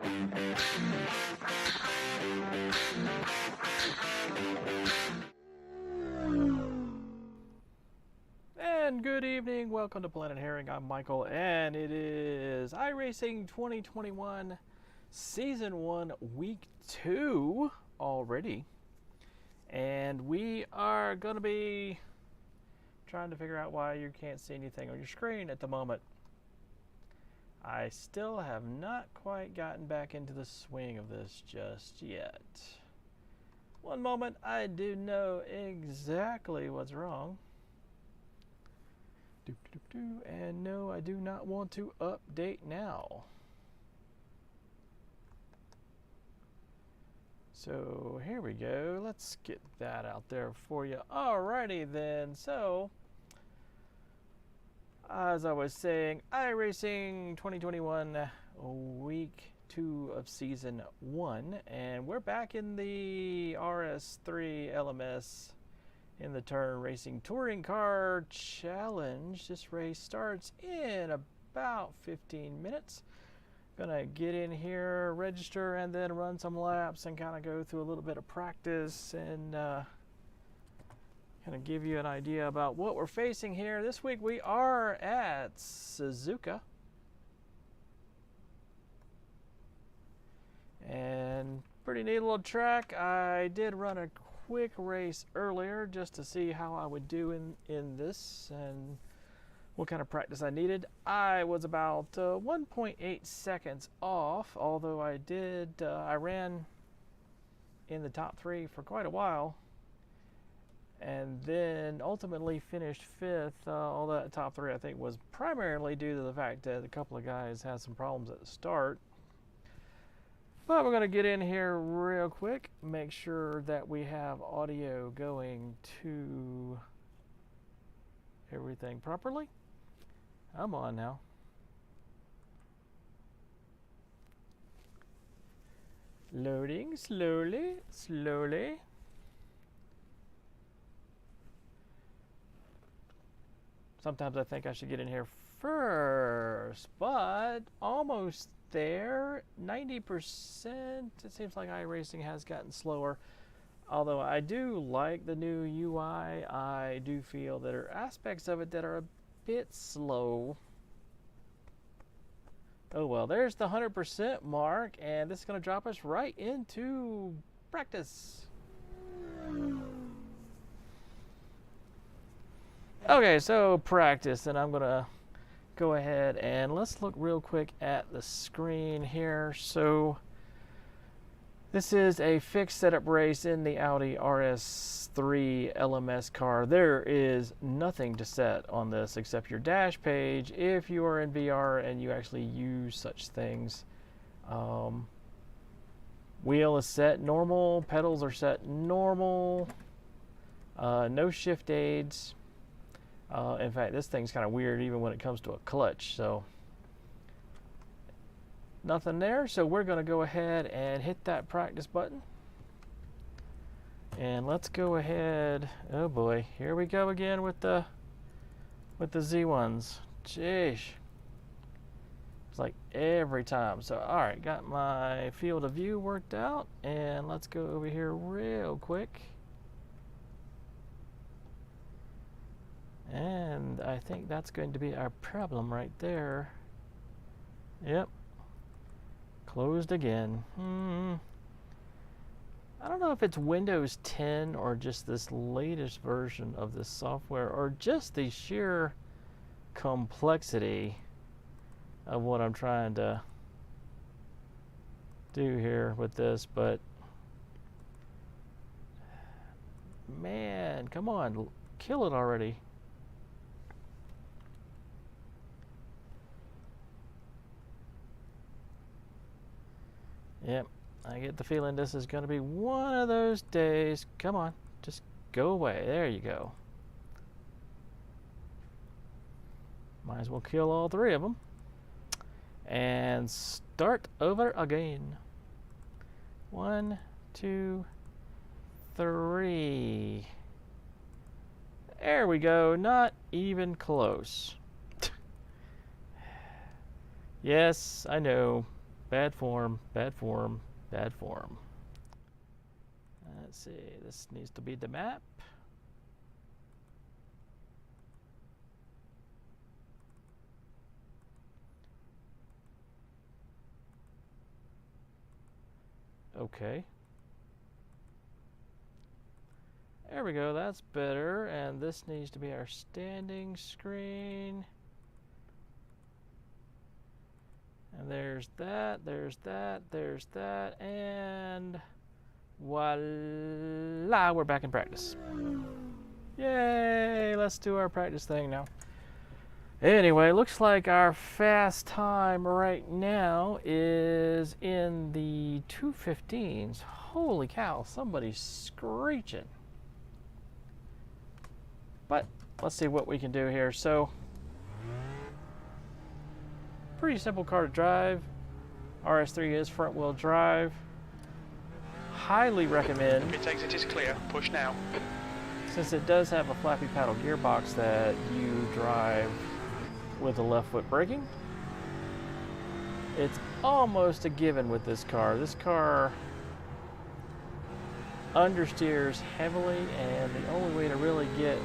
And good evening, welcome to planetherring. I'm Michael, and it is Iracing 2021 Season 1 Week 2 already. And we are going to be trying to figure out why you can't see anything on your screen at the moment. I still have not quite gotten back into the swing of this just yet. One moment, I do know exactly what's wrong. And no, I do not want to update now. So here we go. Let's get that out there for you. Alrighty then. So, as I was saying, iRacing 2021 Week 2 of Season 1. And we're back in the RS3 LMS in the Turn Racing Touring Car Challenge. This race starts in about 15 minutes. Gonna get in here, register, and then run some laps and kind of go through a little bit of practice and kind of give you an idea about what we're facing here. This week we are at Suzuka. And pretty neat little track. I did run a quick race earlier just to see how I would do in this and what kind of practice I needed. I was about 1.8 seconds off, although I ran in the top 3 for quite a while and then ultimately finished 5th. All that top 3 I think was primarily due to the fact that a couple of guys had some problems at the start. But we're going to get in here real quick, make sure that we have audio going to everything properly. I'm on now. Loading slowly, slowly. Sometimes I think I should get in here first, but almost there. 90%. It seems like iRacing has gotten slower. Although I do like the new UI, I do feel there are aspects of it that are a bit slow. Oh well, there's the 100% mark, and this is going to drop us right into practice. Okay, so practice, and I'm going to go ahead and let's look real quick at the screen here. So this is a fixed setup race in the Audi RS3 LMS car. There is nothing to set on this except your dash page if you are in VR and you actually use such things. Wheel is set normal, pedals are set normal, no shift aids. In fact, this thing's kind of weird even when it comes to a clutch, so nothing there. So we're going to go ahead and hit that practice button. And let's go ahead. Oh boy, here we go again with the Z1s. Jeez. It's like every time. So all right, got my field of view worked out, and let's go over here real quick. And I think that's going to be our problem right there. Yep. Closed again. I don't know if it's Windows 10 or just this latest version of this software or just the sheer complexity of what I'm trying to do here with this, but man, come on, kill it already. Yep, I get the feeling this is going to be one of those days. Come on, just go away. There you go. Might as well kill all 3 of them. And start over again. 1, 2, 3. There we go. Not even close. Yes, I know. Bad form, bad form, bad form. Let's see, this needs to be the map. Okay. There we go, that's better. And this needs to be our standing screen. And there's that, there's that, there's that, and voila, we're back in practice. Yay, let's do our practice thing now. Anyway, looks like our fast time right now is in the 2:15s. Holy cow, somebody's screeching. But let's see what we can do here. So, pretty simple car to drive. RS3 is front wheel drive. Highly recommend. If it takes it is clear, push now. Since it does have a flappy paddle gearbox that you drive with the left foot braking. It's almost a given with this car. This car understeers heavily, and the only way to really get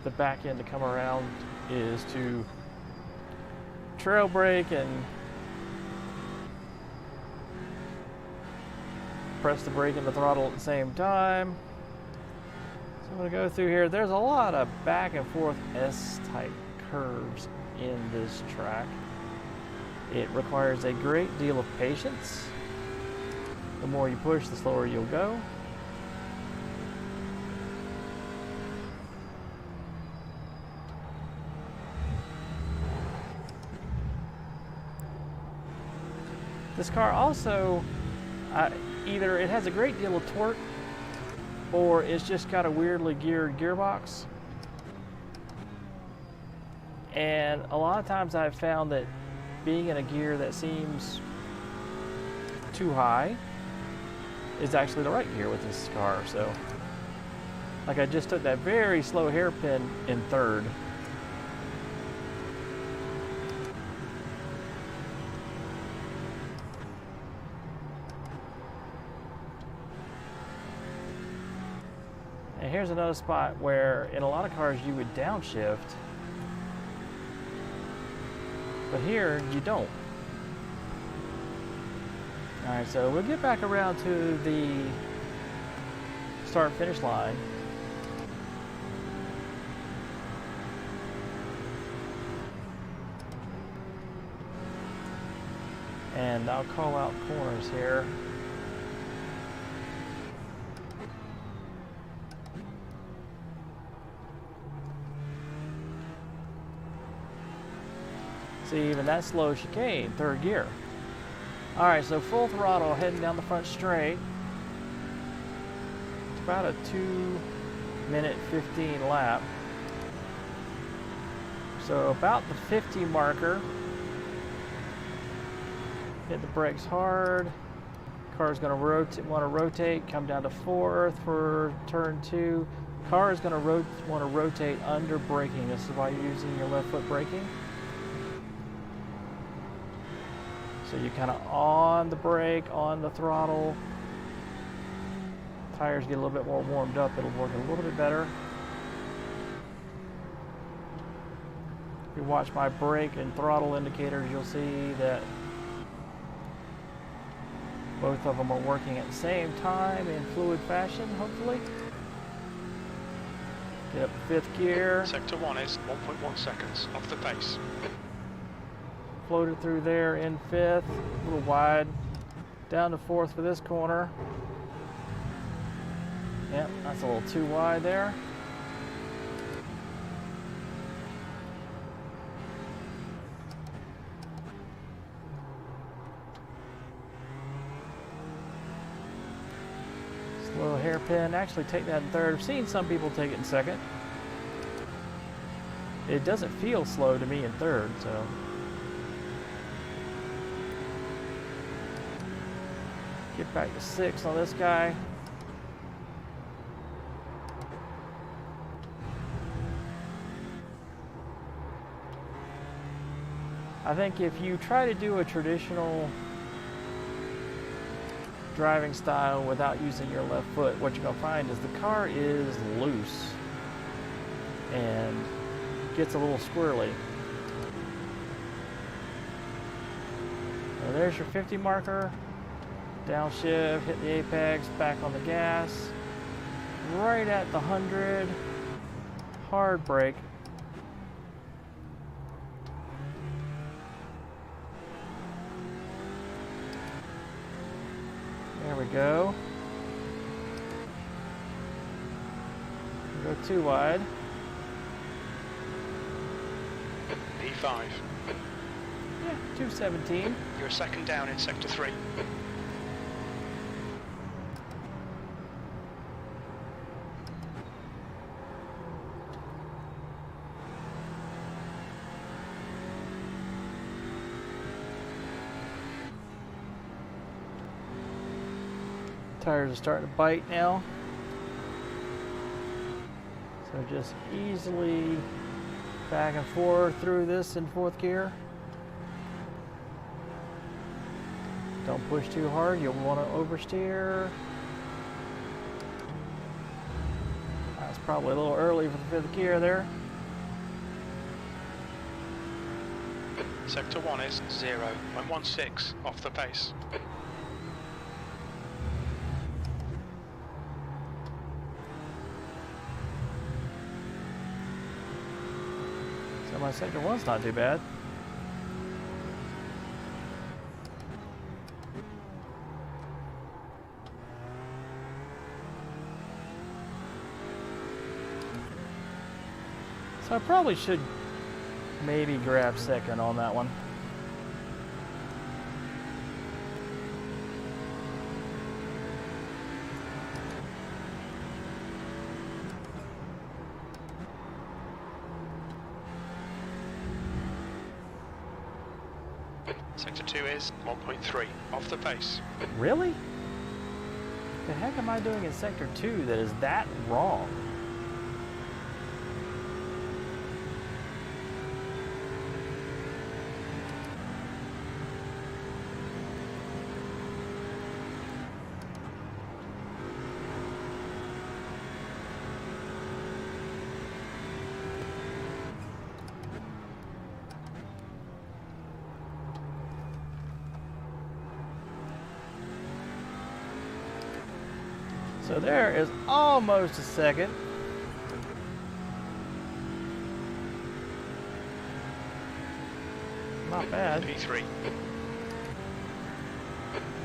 the back end to come around is to trail brake and press the brake and the throttle at the same time. So I'm going to go through here. There's a lot of back and forth S-type curves in this track. It requires a great deal of patience. The more you push, the slower you'll go. This car also, either it has a great deal of torque or it's just got a weirdly geared gearbox. And a lot of times I've found that being in a gear that seems too high is actually the right gear with this car. So, like I just took that very slow hairpin in third. And here's another spot where in a lot of cars you would downshift, but here you don't. All right, so we'll get back around to the start-finish line. And I'll call out corners here. See, even that slow chicane, third gear. All right, so full throttle heading down the front straight. It's about a 2:15 lap. So about the 50 marker. Hit the brakes hard. Car's gonna want to rotate, come down to fourth for turn 2. Car is gonna want to rotate under braking. This is why you're using your left foot braking. So you kind of on the brake, on the throttle. Tires get a little bit more warmed up, it'll work a little bit better. If you watch my brake and throttle indicators, you'll see that both of them are working at the same time in fluid fashion, hopefully. Get up to 5th gear. Sector 1 is 1.1 seconds off the pace. Floated through there in 5th, a little wide. Down to 4th for this corner. Yep, that's a little too wide there. Slow hairpin, actually take that in 3rd. I've seen some people take it in 2nd. It doesn't feel slow to me in 3rd, so. Get back to 6th on this guy. I think if you try to do a traditional driving style without using your left foot, what you're going to find is the car is loose and gets a little squirrely. So there's your 50 marker. Downshift, hit the apex, back on the gas. Right at the 100. Hard brake. There we go. Go too wide. P5. Yeah, 217. You're a second down in sector 3. Tires are starting to bite now. So just easily back and forth through this in 4th gear. Don't push too hard, you'll want to oversteer. That's probably a little early for the 5th gear there. Sector 1 is 0.16 off the pace. So my sector 1's not too bad. So I probably should maybe grab second on that one. Sector 2 is 1.3 off the pace. Really? The heck am I doing in sector 2 that is that wrong? So there is almost a second. Not bad. P3.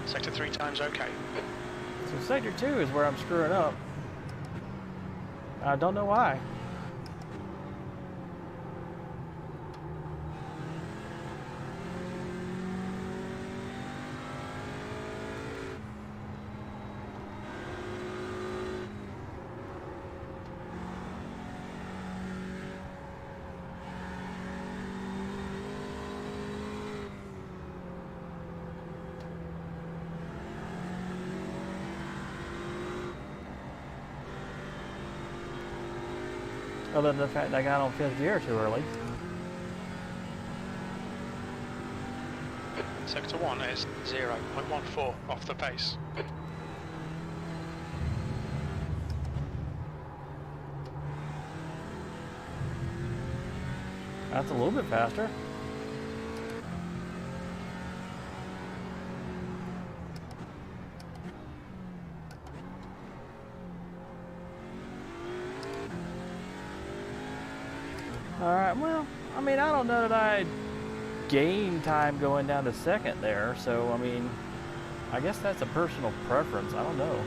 Sector 3 times okay. So sector 2 is where I'm screwing up. I don't know why. Other than the fact that I got on 5th gear too early. Sector 1 is 0.14 off the pace. That's a little bit faster. Alright, well, I mean, I don't know that I gained time going down to second there, so, I mean, I guess that's a personal preference. I don't know.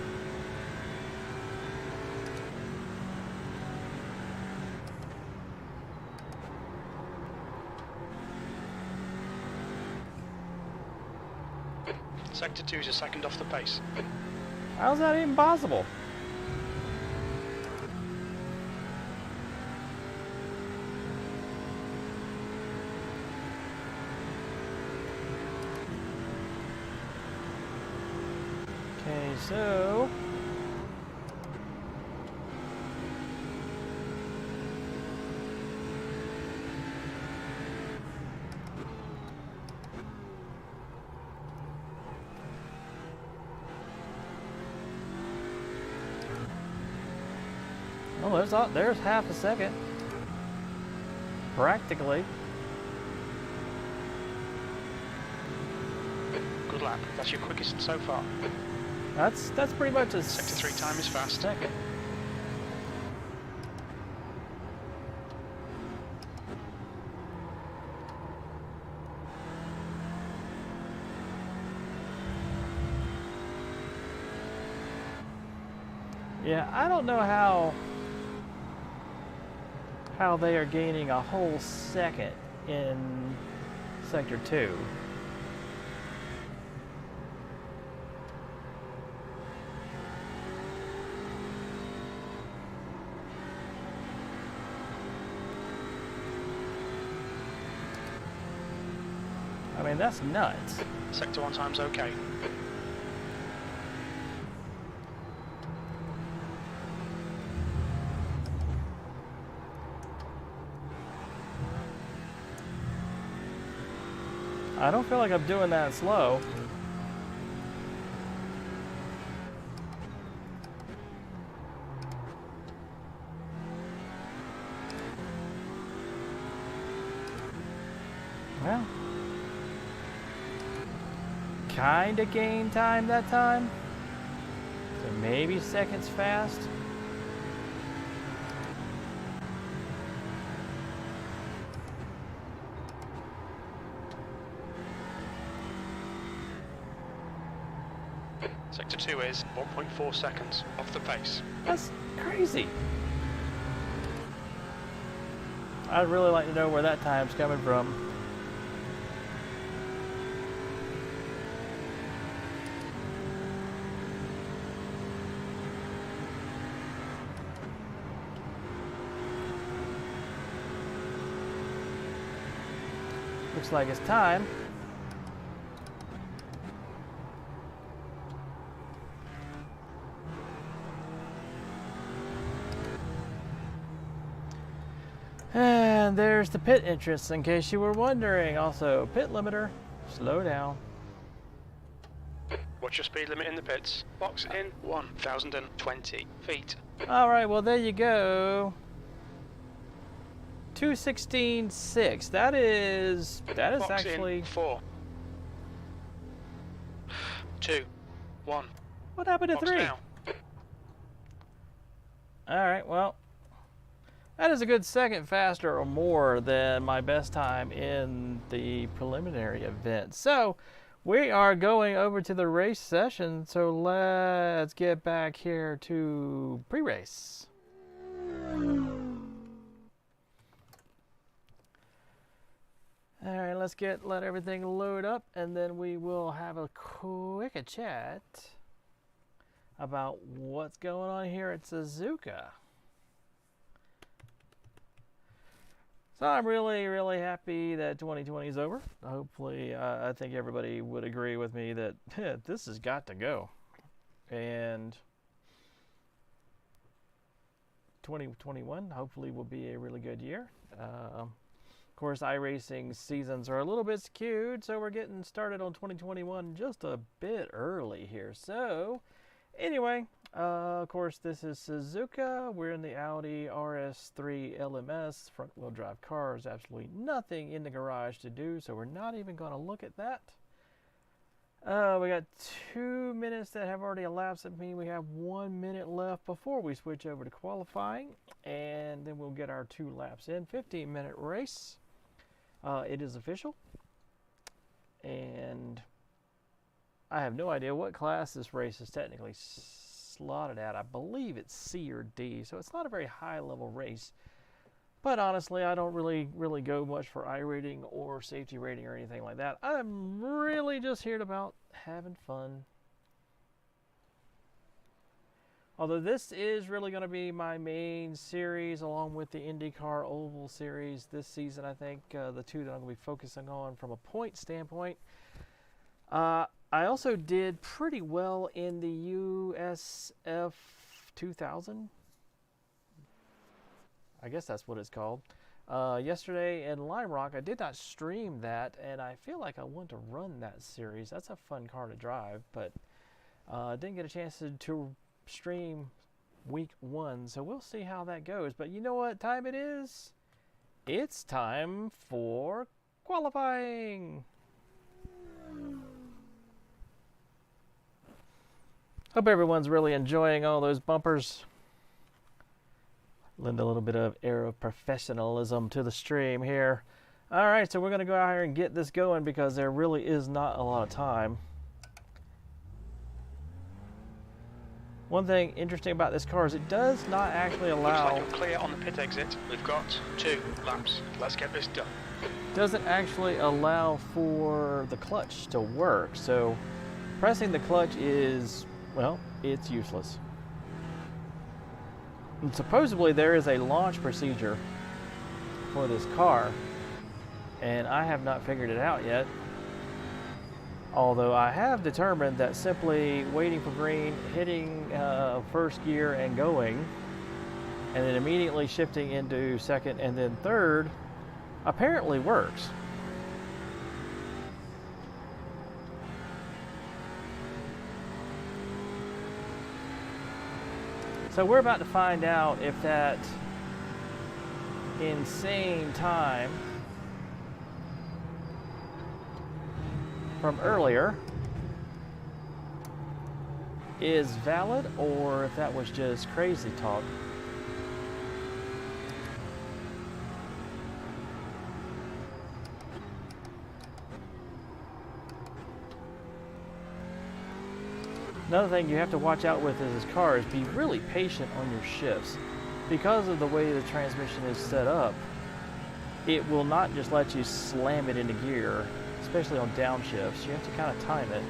Sector 2 is a second off the pace. How's that even possible? Okay, so Oh, there's half a second. Practically. Good lap. That's your quickest so far. That's pretty much a Sector 3 time is fast. second. Yeah, I don't know how they are gaining a whole second in Sector 2. I mean, that's nuts. Sector 1 time's okay. I don't feel like I'm doing that slow. Well, kinda gained time that time. So maybe seconds fast. Sector 2 is 1.4 seconds off the pace. That's crazy. I'd really like to know where that time's coming from. Looks like it's time. And there's the pit entrance, in case you were wondering. Also, pit limiter, slow down. What's your speed limit in the pits? Box in 1,020 feet. All right, well, there you go. 216.6. That is Box actually. in 4, 2, 1. What happened to Box 3? now. All right, well, that is a good second faster or more than my best time in the preliminary event. So we are going over to the race session. So let's get back here to pre-race. All right, let everything load up, and then we will have a quick chat about what's going on here at Suzuka. So I'm really, really happy that 2020 is over. Hopefully, I think everybody would agree with me that this has got to go. And 2021 hopefully will be a really good year. Of course, iRacing seasons are a little bit skewed, so we're getting started on 2021 just a bit early here. So anyway, of course, this is Suzuka. We're in the Audi RS3 LMS, front-wheel drive cars. Absolutely nothing in the garage to do, so we're not even going to look at that. We got 2 minutes that have already elapsed. That means we have 1 minute left before we switch over to qualifying, and then we'll get our 2 laps in. 15-minute race. It is official, and I have no idea what class this race is technically slotted at. I believe it's C or D, so it's not a very high level race. But honestly, I don't really go much for I rating or safety rating or anything like that. I'm really just here about having fun. Although this is really going to be my main series, along with the IndyCar Oval Series this season. I think the two that I'm going to be focusing on from a point standpoint. I also did pretty well in the USF 2000. I guess that's what it's called. Yesterday in Lime Rock, I did not stream that, and I feel like I want to run that series. That's a fun car to drive, but I didn't get a chance to stream week 1, so we'll see how that goes. But you know what time it is? It's time for qualifying. Hope everyone's really enjoying all those bumpers. Lend a little bit of air of professionalism to the stream here. All right, so we're going to go out here and get this going because there really is not a lot of time. One thing interesting about this car is it does not actually allow... Looks like you're clear on the pit exit. We've got 2 laps. Let's get this done. Doesn't actually allow for the clutch to work, so pressing the clutch is, well, it's useless. And supposedly there is a launch procedure for this car, and I have not figured it out yet. Although I have determined that simply waiting for green, hitting first gear and going, and then immediately shifting into second and then third, apparently works. So we're about to find out if that insane time from earlier is valid or if that was just crazy talk. Another thing you have to watch out with this car is be really patient on your shifts. Because of the way the transmission is set up, it will not just let you slam it into gear, especially on downshifts. You have to kind of time it.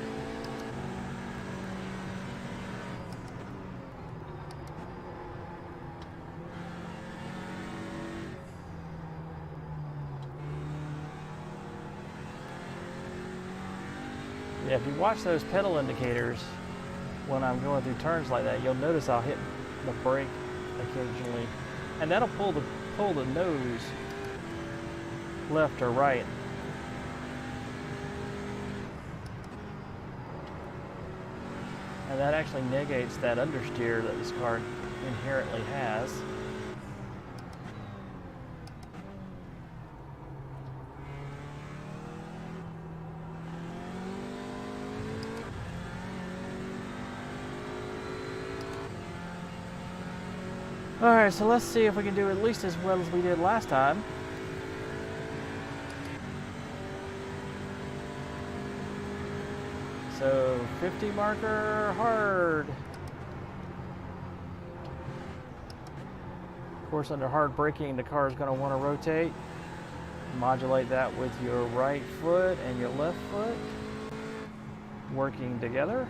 Yeah, if you watch those pedal indicators, when I'm going through turns like that, you'll notice I'll hit the brake occasionally, and that'll pull the nose left or right. And that actually negates that understeer that this car inherently has. Alright, so let's see if we can do at least as well as we did last time. So, 50 marker, hard. Of course, under hard braking, the car is going to want to rotate. Modulate that with your right foot and your left foot working together.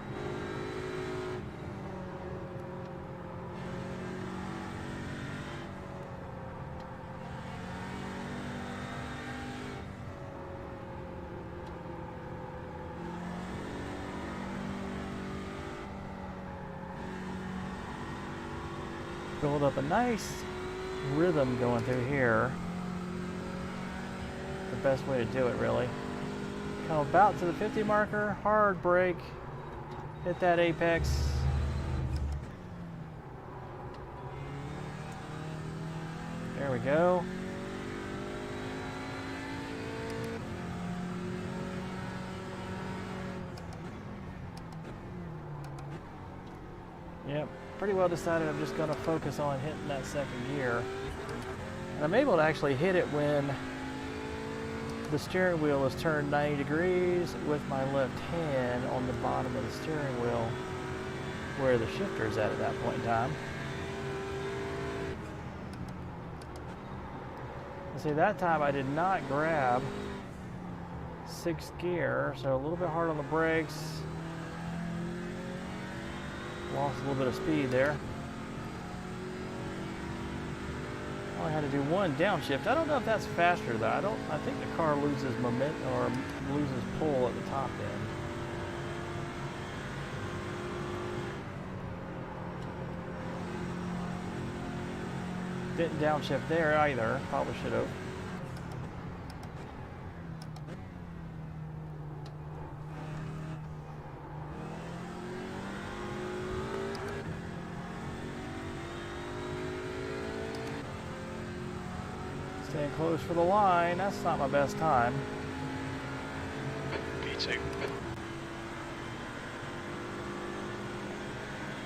Build up a nice rhythm going through here. The best way to do it, really. Come about to the 50 marker, hard brake, hit that apex. There we go. Yep. Pretty well decided I'm just going to focus on hitting that second gear. And I'm able to actually hit it when the steering wheel is turned 90 degrees with my left hand on the bottom of the steering wheel where the shifter is at that point in time. And see, that time I did not grab 6th gear, so a little bit hard on the brakes. Lost a little bit of speed there. Only had to do one downshift. I don't know if that's faster though. I think the car loses momentum or loses pull at the top end. Didn't downshift there either. Probably should have. Staying close for the line. That's not my best time. P2.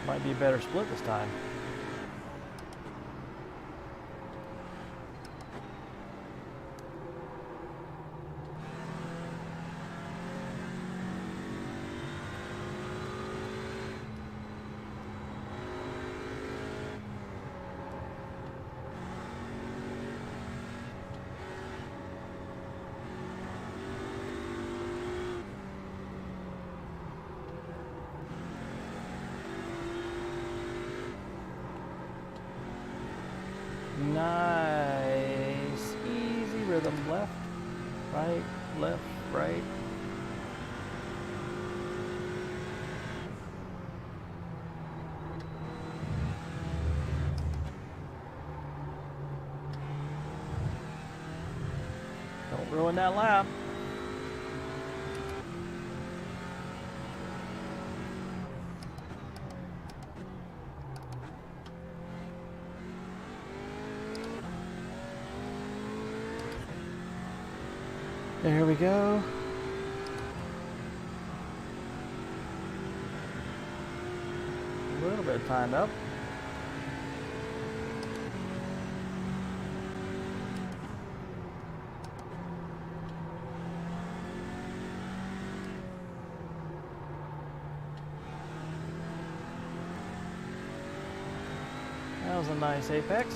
Might be a better split this time. Nice, easy rhythm. Left, right, left, right. Don't ruin that lap. There we go. A little bit of time up. That was a nice apex.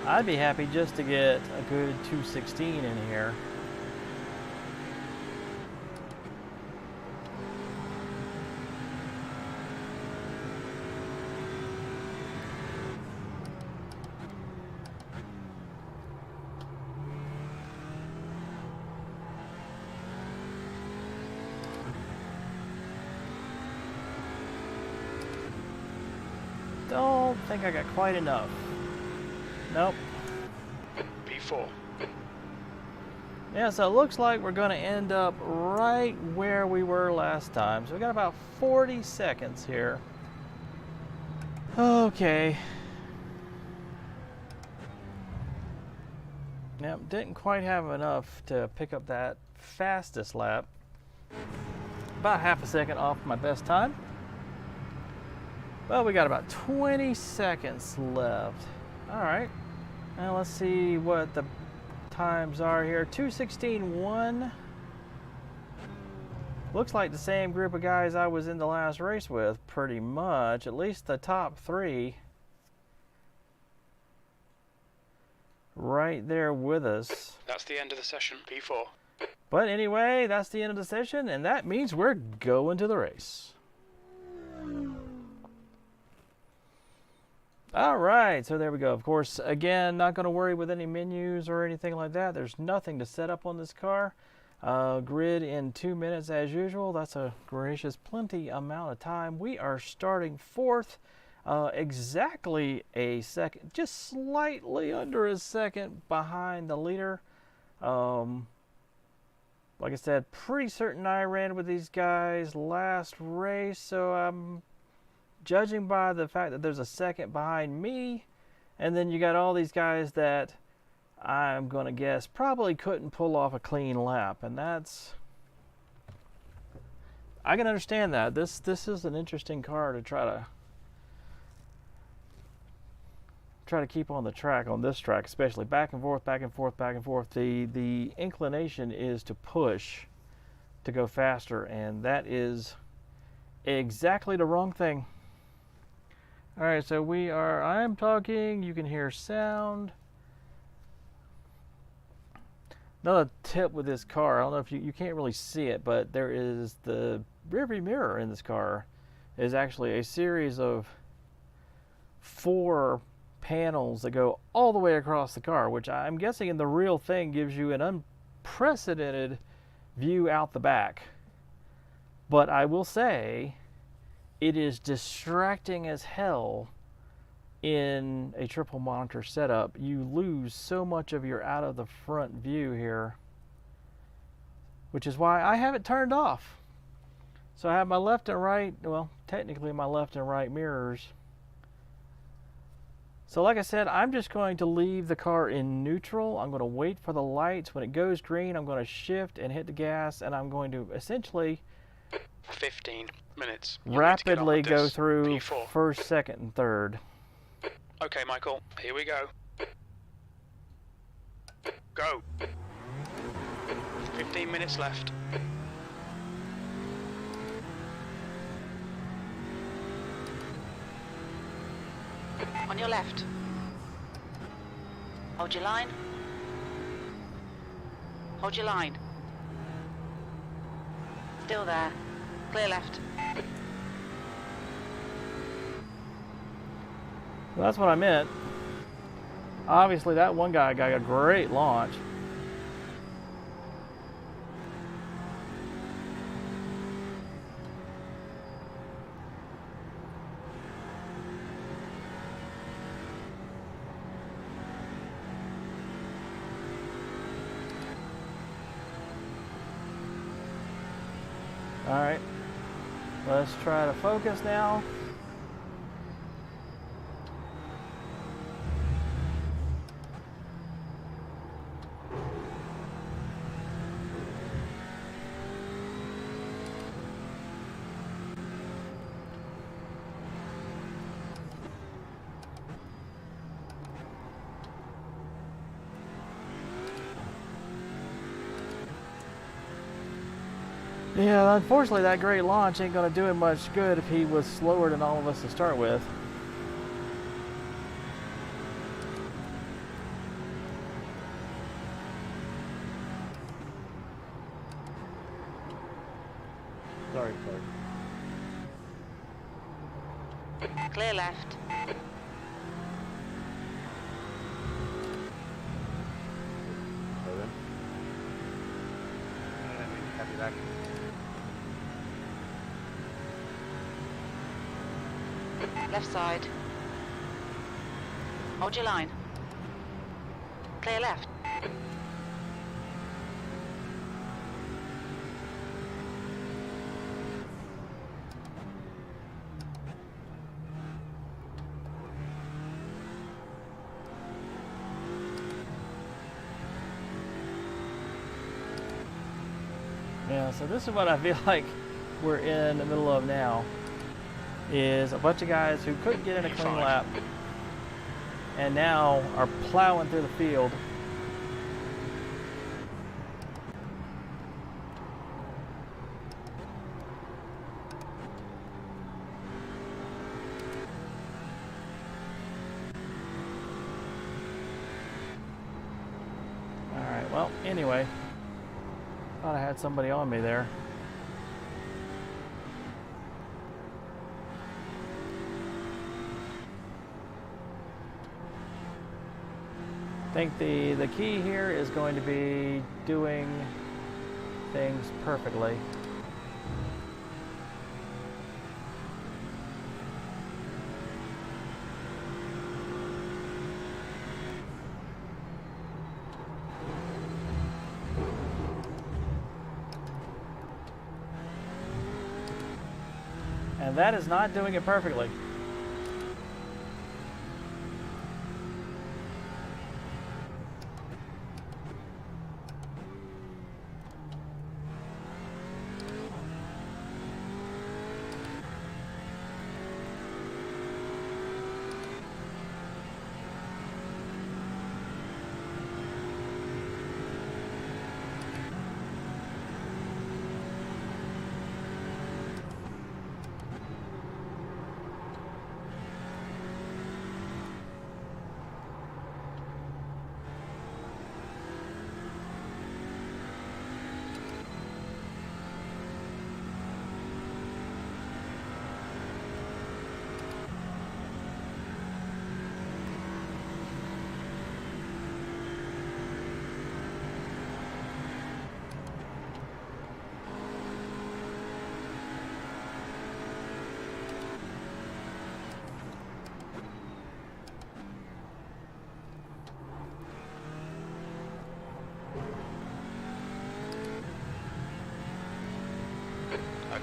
I'd be happy just to get a good 216 in here. Don't think I got quite enough. Nope. P4. Yeah, so it looks like we're going to end up right where we were last time. So we got about 40 seconds here. Okay. Yep, didn't quite have enough to pick up that fastest lap. About half a second off my best time. Well, we got about 20 seconds left. All right. Now let's see what the times are here. 2:16.1. Looks like the same group of guys I was in the last race with, pretty much. At least the top three. Right there with us. That's the end of the session. P4. But anyway, that's the end of the session, and that means we're going to the race. All right, so there we go. Of course, again, not going to worry with any menus or anything like that. There's nothing to set up on this car. Grid in 2 minutes as usual. That's a gracious plenty amount of time. We are starting fourth, exactly a second, just slightly under a second behind the leader. Like I said, pretty certain I ran with these guys last race, so I'm judging by the fact that there's a second behind me, and then you got all these guys that I'm going to guess probably couldn't pull off a clean lap, and that's, I can understand that. This is an interesting car to try to keep on the track, on this track especially. Back and forth, back and forth, back and forth. The inclination is to push to go faster, and that is exactly the wrong thing. All right, so I'm talking, you can hear sound. Another tip with this car, I don't know if you can't really see it, but there is the rearview mirror in this car is actually a series of 4 panels that go all the way across the car, which I'm guessing in the real thing gives you an unprecedented view out the back. But I will say, it is distracting as hell in a triple monitor setup. You lose so much of your out of the front view here, which is why I have it turned off. So I have my left and right, well, technically my left and right mirrors. So like I said, I'm just going to leave the car in neutral. I'm going to wait for the lights. When it goes green, I'm going to shift and hit the gas, and I'm going to essentially 15 minutes. rapidly go through P4. first, second, and third. Okay, Michael, here we go. Go. 15 minutes left. On your left. Hold your line. Hold your line. Still there. Clear left. Well, that's what I meant. Obviously, that one guy got a great launch. All right, let's try to focus now. Yeah, unfortunately that great launch ain't gonna do him much good if he was slower than all of us to start with. Sorry. Clear left. Left side. Hold your line. Clear left. Yeah, so this is what I feel like we're in the middle of now, is a bunch of guys who couldn't get in a clean lap and now are plowing through the field. Alright, well, anyway, thought I had somebody on me there. I think the key here is going to be doing things perfectly. And that is not doing it perfectly.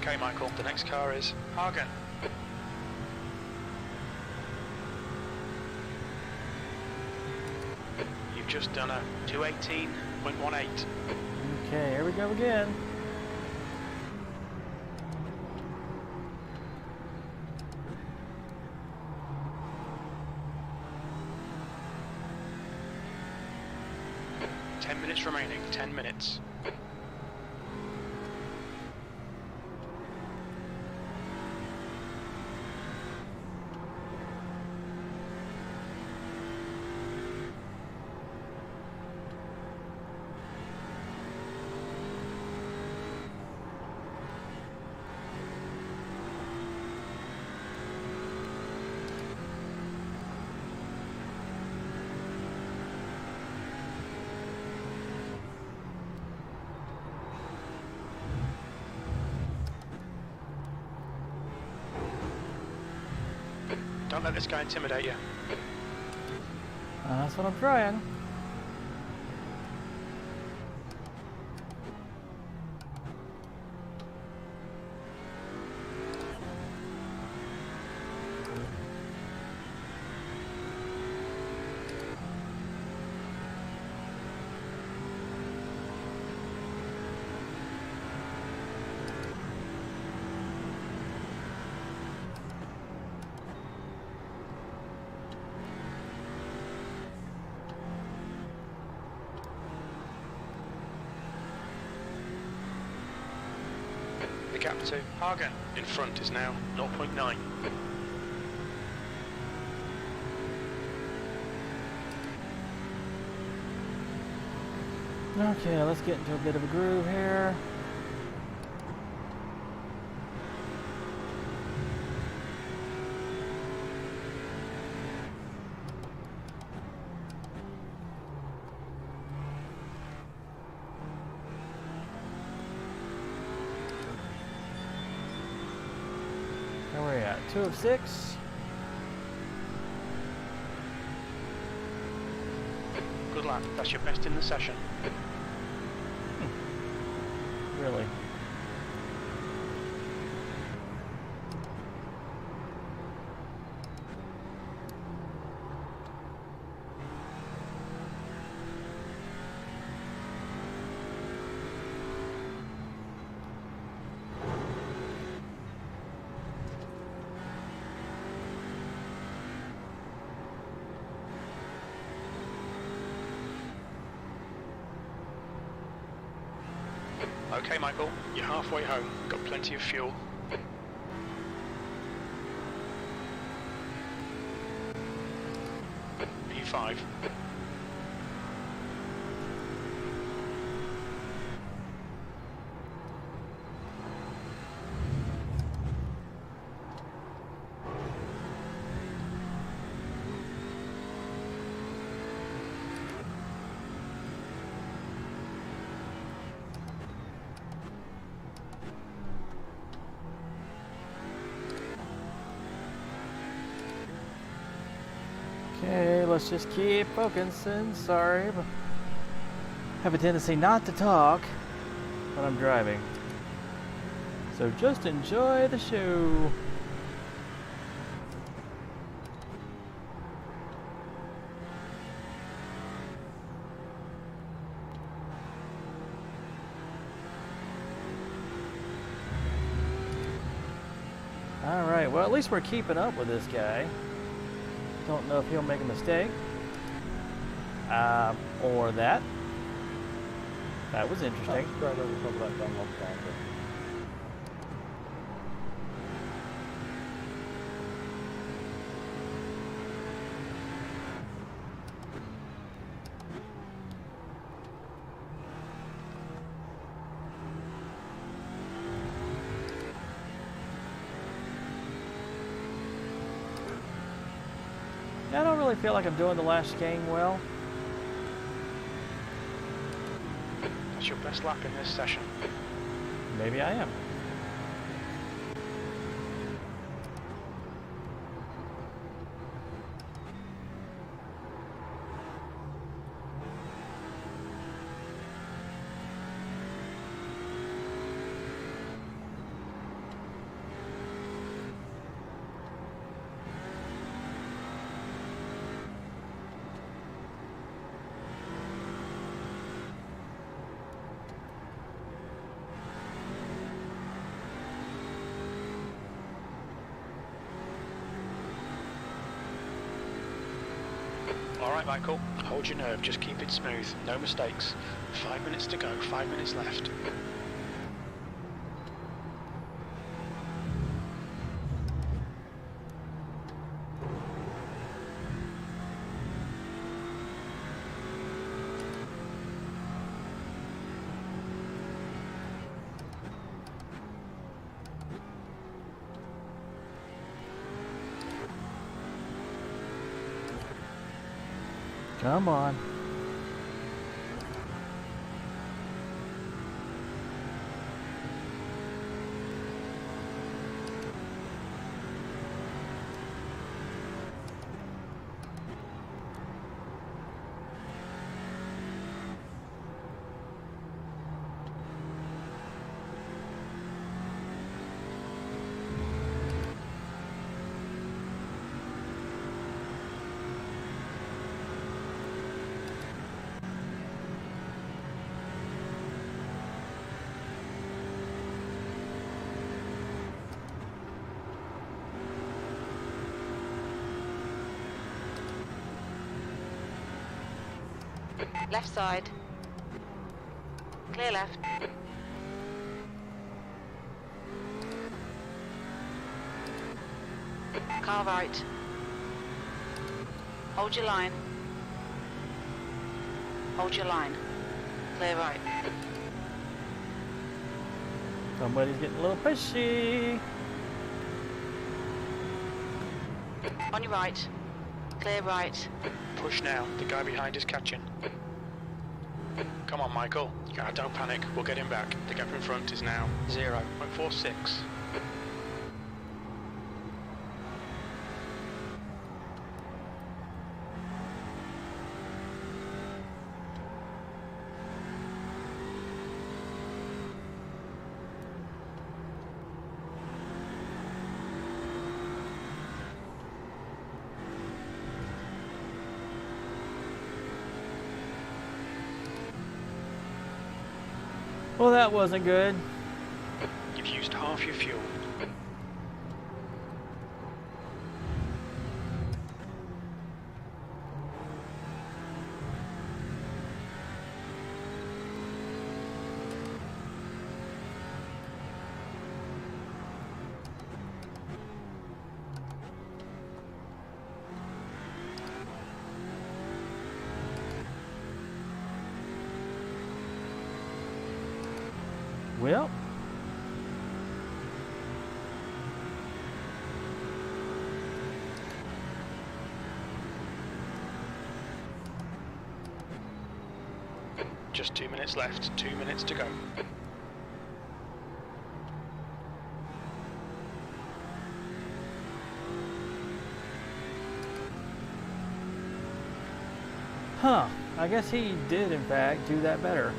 Okay, Michael, the next car is Hagen. You've just done a 218.18. Okay, here we go again. Remaining 10 minutes. Don't let this guy intimidate you. That's what I'm trying. The gap to Hagen in front is now 0.9. Okay, let's get into a bit of a groove here. Where are we at? 2 of 6. Good lap, that's your best in the session. Really? Okay, Michael, you're halfway home. Got plenty of fuel. P5. Okay, let's just keep focusing. Sorry, but I have a tendency not to talk when I'm driving. So just enjoy the show. Alright, well at least we're keeping up with this guy. Don't know if he'll make a mistake. Or that. That was interesting. Right over top of that Dunlop car. I don't really feel like I'm doing the last chicane well. That's your best lap in this session. Maybe I am. Alright, Michael. Hold your nerve, just keep it smooth. No mistakes. 5 minutes to go, 5 minutes left. Come on. Left side. Clear left. Car right. Hold your line. Hold your line. Clear right. Somebody's getting a little pushy. On your right. Clear right. Push now, the guy behind is catching. Come on, Michael. Don't panic, we'll get him back. The gap in front is now 0.46. Well, that wasn't good. You've used half your fuel. Well, Just 2 minutes left, 2 minutes to go. huh, I guess he did in fact do that better.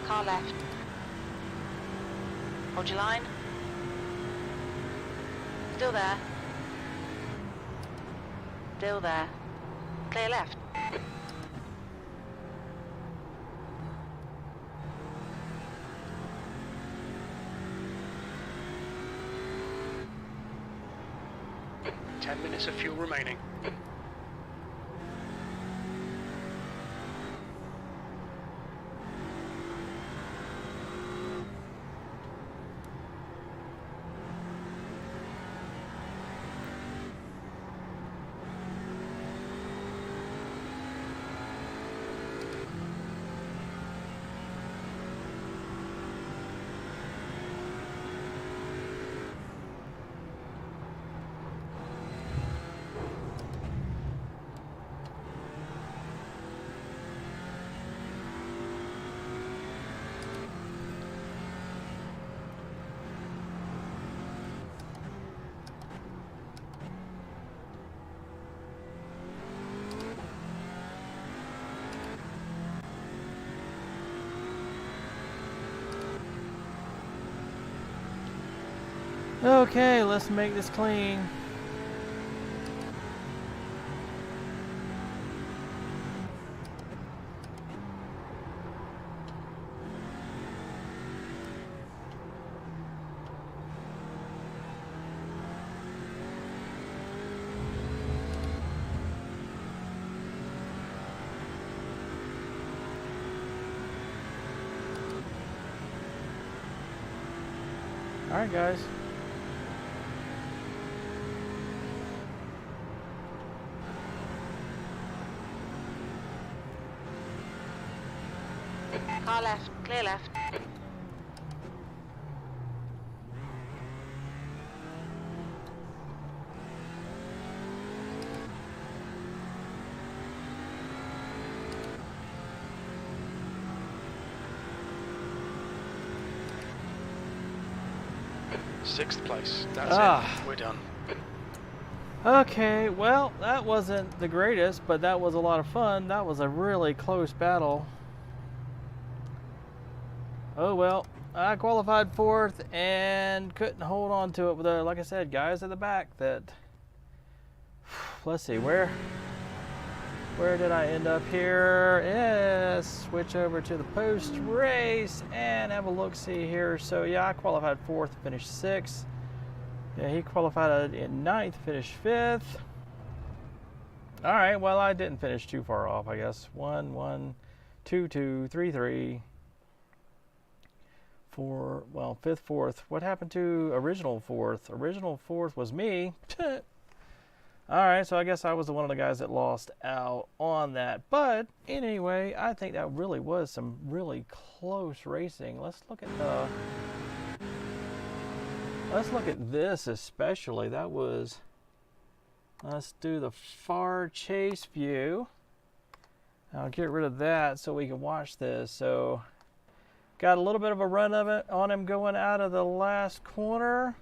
Car left. Hold your line. Still there. Still there. Clear left. Ten minutes of fuel remaining. Okay, let's make this clean. All right, guys. Car left, clear left. Sixth place. That's it. We're done. Okay, well, that wasn't the greatest, but that was a lot of fun. That was a really close battle. Oh well, I qualified 4th and couldn't hold on to it with the, like I said, guys at the back that, let's see, where did I end up here? Yes, switch over to the post race and have a look-see here. So yeah, I qualified 4th, finished 6th. Yeah, he qualified in 9th, finished 5th. All right, well, I didn't finish too far off, I guess. 1, 1, 2, 2, 3, 3. 4, well, 5th, 4th. What happened to original 4th? Original 4th was me. Alright, so I guess I was one of the guys that lost out on that. But anyway, I think that really was some really close racing. Let's look at this especially. That was, let's do the far chase view. I'll get rid of that so we can watch this. So got a little bit of a run of it on him going out of the last corner.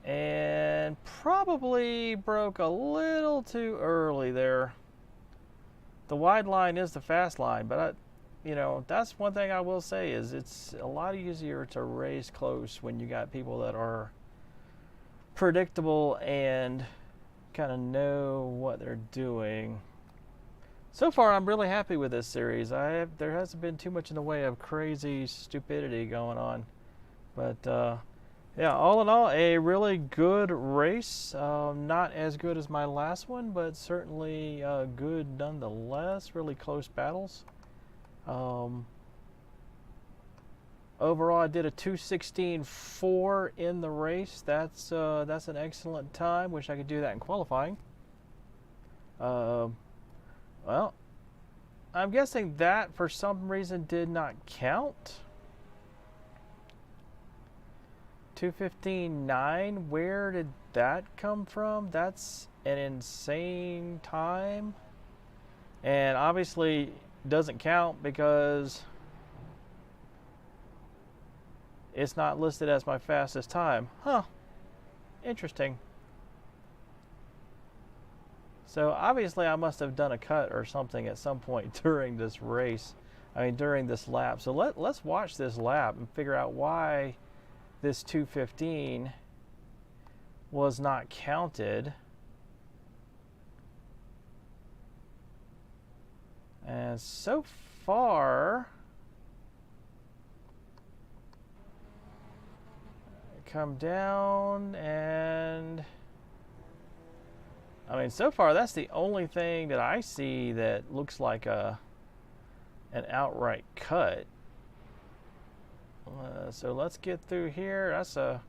And probably broke a little too early there. The wide line is the fast line, but you know, that's one thing I will say is it's a lot easier to race close when you got people that are predictable and kind of know what they're doing. So far, I'm really happy with this series. There hasn't been too much in the way of crazy stupidity going on. But yeah, all in all, a really good race. Not as good as my last one, but certainly good nonetheless. Really close battles. Overall, I did a 2:16.4 in the race. That's an excellent time. Wish I could do that in qualifying. Well, I'm guessing that for some reason did not count. 2:15.9, where did that come from? That's an insane time. And obviously doesn't count because it's not listed as my fastest time. Huh. Interesting. So obviously I must have done a cut or something at some point during this race. I mean, during this lap. So let's watch this lap and figure out why this 2:15 was not counted. And so far, come down and I mean, so far that's the only thing that I see that looks like an outright cut. So let's get through here. That's a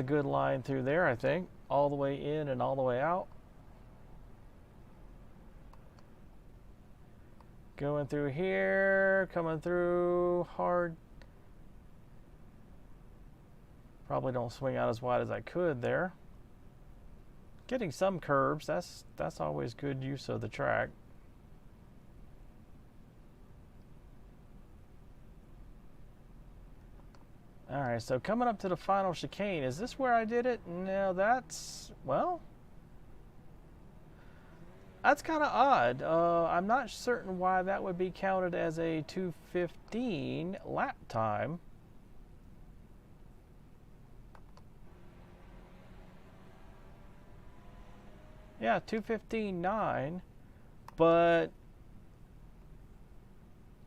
good line through there, I think, all the way in and all the way out. Going through here, coming through hard. Probably don't swing out as wide as I could there. Getting some curves, that's always good use of the track. All right, so coming up to the final chicane, is this where I did it? No, that's, well, that's kind of odd. I'm not certain why that would be counted as a 2:15 lap time. Yeah, 2:15.9, but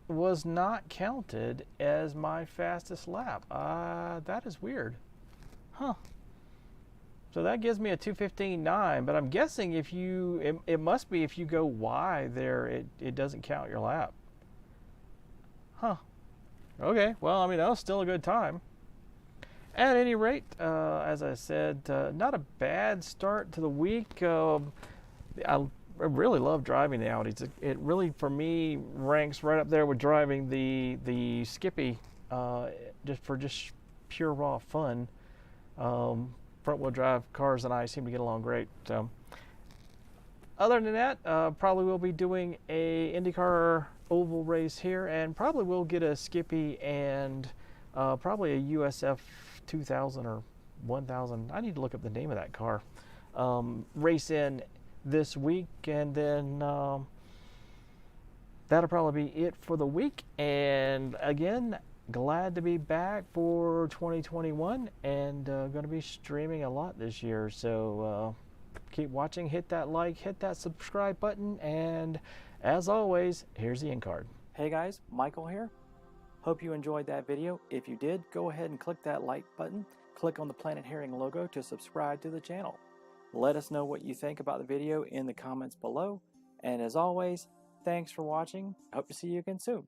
was not counted as my fastest lap. That is weird. Huh. So that gives me a 2:15.9, but I'm guessing if you, it must be if you go wide there, it doesn't count your lap. Huh. Okay, well, I mean, that was still a good time. At any rate, as I said, not a bad start to the week. I really love driving the Audis. It really, for me, ranks right up there with driving the Skippy, just pure raw fun. Front-wheel drive cars and I seem to get along great. So, other than that, probably will be doing a IndyCar oval race here, and probably will get a Skippy and probably a USF 2000 or 1000. I need to look up the name of that car. Race in this week, and then that'll probably be it for the week. And again, glad to be back for 2021, and going to be streaming a lot this year. So keep watching, hit that like, hit that subscribe button, and as always, here's the end card. Hey guys, Michael here. Hope you enjoyed that video. If you did, go ahead and click that like button. Click on the planetherring logo to subscribe to the channel. Let us know what you think about the video in the comments below. And as always, thanks for watching. Hope to see you again soon.